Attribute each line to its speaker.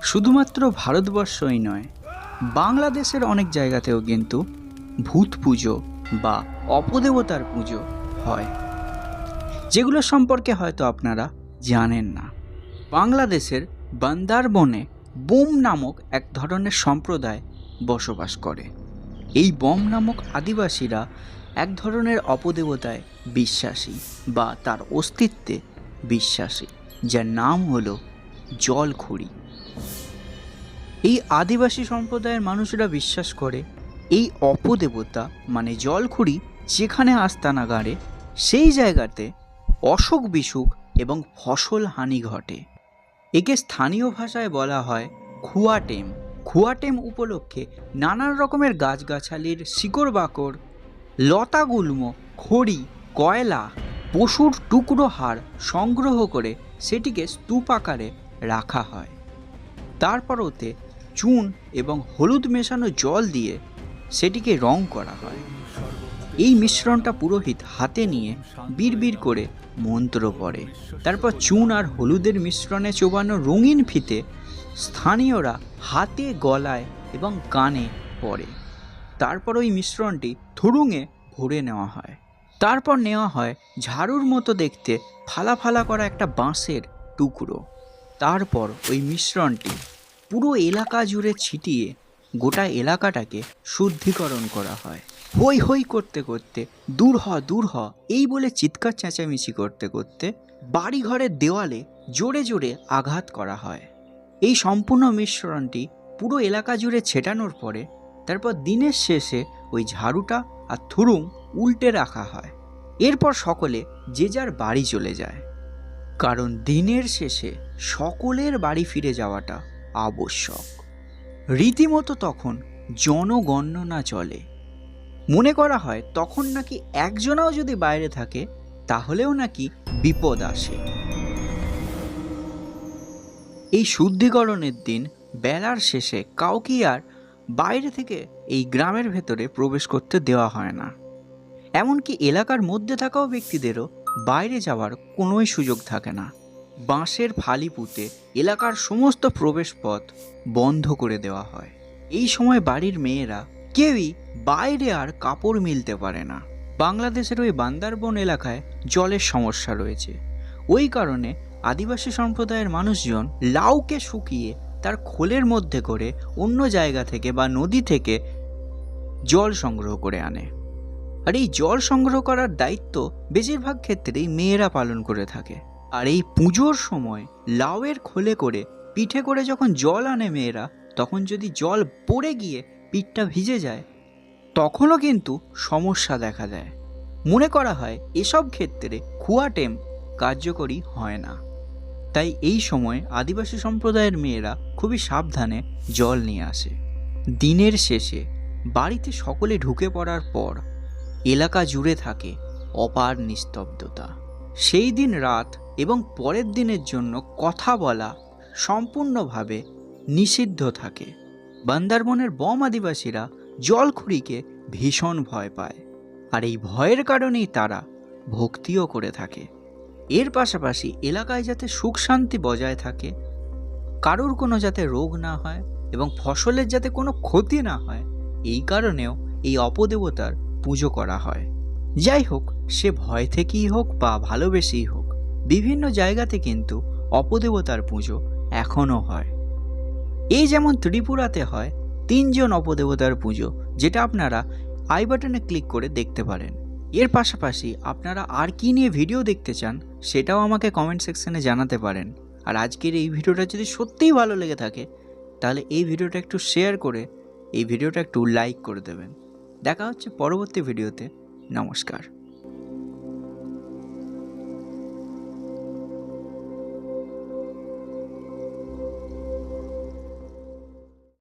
Speaker 1: শুধুমাত্র ভারতবর্ষই নয়, বাংলাদেশের অনেক জায়গাতেও কিন্তু ভূত পুজো বা অপদেবতার পুজো হয়, যেগুলো সম্পর্কে হয়তো আপনারা জানেন না। বাংলাদেশের বান্দারবনে বোম নামক এক ধরনের সম্প্রদায় বসবাস করে। এই বোম নামক আদিবাসীরা এক ধরনের অপদেবতায় বিশ্বাসী বা তার অস্তিত্বে বিশ্বাসী, যার নাম হলো জলখুরি। এই আদিবাসী সম্প্রদায়ের মানুষরা বিশ্বাস করে এই অপদেবতা মানে জলখুরি যেখানে আস্তানা গাড়ে সেই জায়গাতে অসুখ বিসুখ এবং ফসল হানি ঘটে। একে স্থানীয় ভাষায় বলা হয় খুয়াটেম। খুয়াটেম উপলক্ষে নানান রকমের গাছগাছালির শিকড় বাকড়, লতাগুল্ম, খড়ি, কয়লা, পশুর টুকরো হাড় সংগ্রহ করে সেটিকে স্তূপ আকারে রাখা হয়। তারপর ওতে চুন এবং হলুদ মেশানো জল দিয়ে সেটিকে রং করা হয়। এই মিশ্রণটা পুরোহিত হাতে নিয়ে বিড়বিড় করে মন্ত্র পড়ে। তারপর চুন আর হলুদের মিশ্রণে চোবানো রঙিন ফিতে স্থানীয়রা হাতে, গলায় এবং কানে পরে। তারপর ওই মিশ্রণটি থুড়ুঙে ভরে নেওয়া হয়। তারপর নেওয়া হয় ঝাড়ুর মতো দেখতে ফালা ফালা করা একটা বাঁশের টুকরো। তারপর ওই মিশ্রণটি পুরো এলাকা জুড়ে ছিটিয়ে গোটা এলাকাটাকে শুদ্ধিকরণ করা হয়। হই হই করতে করতে দূর হ দূর হ এই বলে চিৎকার চেঁচামেচি করতে করতে বাড়িঘরের দেওয়ালে জোরে জোরে আঘাত করা হয়। এই সম্পূর্ণ মিশ্রণটি পুরো এলাকা জুড়ে ছেটানোর পরে তারপর দিনের শেষে ওই ঝাড়ুটা আর থুড়ুং উল্টে রাখা হয়। এরপর সকলে যে যার বাড়ি চলে যায়, কারণ দিনের শেষে সকলের বাড়ি ফিরে যাওয়াটা আবশ্যক। রীতিমতো তখন জনগণনা চলে। মনে করা হয় তখন নাকি একজনাও যদি বাইরে থাকে তাহলেও নাকি বিপদ আসে। এই শুদ্ধিকরণের দিন বেলার শেষে কাউকে আর বাইরে থেকে এই গ্রামের ভেতরে প্রবেশ করতে দেওয়া হয় না। এমনকি এলাকার মধ্যে থাকাও ব্যক্তিদেরও বাইরে যাওয়ার কোনোই সুযোগ থাকে না। বাঁশের ফালি পুঁতে এলাকার সমস্ত প্রবেশ পথ বন্ধ করে দেওয়া হয়। এই সময় বাড়ির মেয়েরা কেউই বাইরে আর কাপড় মিলতে পারে না। বাংলাদেশের ওই বান্দারবন এলাকায় জলের সমস্যা রয়েছে। ওই কারণে আদিবাসী সম্প্রদায়ের মানুষজন লাউকে শুকিয়ে তার খোলের মধ্যে করে অন্য জায়গা থেকে বা নদী থেকে জল সংগ্রহ করে আনে। আর এই জল সংগ্রহ করার দায়িত্ব বেশিরভাগ ক্ষেত্রেই মেয়েরা পালন করে থাকে। আর এই পুজোর সময় লাউয়ের খোলে করে পিঠে করে যখন জল আনে মেয়েরা, তখন যদি জল পড়ে গিয়ে পিঠটা ভিজে যায় তখনও কিন্তু সমস্যা দেখা দেয়। মনে করা হয় এসব ক্ষেত্রে খুয়াটেম কার্যকরী হয় না। তাই এই সময় আদিবাসী সম্প্রদায়ের মেয়েরা খুবই সাবধানে জল নিয়ে আসে। দিনের শেষে বাড়িতে সকলে ঢুকে পড়ার পর এলাকা জুড়ে থাকে অপার নিস্তব্ধতা। সেই দিন রাত এবং পরের দিনের জন্য কথা বলা সম্পূর্ণভাবে নিষিদ্ধ থাকে। বান্দারবনের বম আদিবাসীরা জলখুরিকে ভীষণ ভয় পায়, আর এই ভয়ের কারণেই তারা ভক্তিও করে থাকে। এর পাশাপাশি এলাকায় যাতে সুখ শান্তি বজায় থাকে, কারোর কোনো যাতে রোগ না হয় এবং ফসলের যাতে কোনো ক্ষতি না হয়, এই কারণেও এই অপদেবতার পুজো করা হয়। যাই হোক, সে ভয় থেকেই হোক বা ভালোবেসেই হোক, বিভিন্ন জায়গাতে কিন্তু অপদেবতার পুজো এখনও হয়। এই যেমন ত্রিপুরাতে হয় 3 জন অপদেবতার পুজো, যেটা আপনারা আই বাটনে ক্লিক করে দেখতে পারেন। এর পাশাপাশি আপনারা আর কি নিয়ে ভিডিও দেখতে চান সেটাও আমাকে কমেন্ট সেকশনে জানাতে পারেন। আর আজকের এই ভিডিওটা যদি সত্যিই ভালো লেগে থাকে তাহলে এই ভিডিওটা একটু শেয়ার করে এই ভিডিওটা একটু লাইক করে দেবেন। দেখা হচ্ছে পরবর্তী ভিডিওতে। নমস্কার।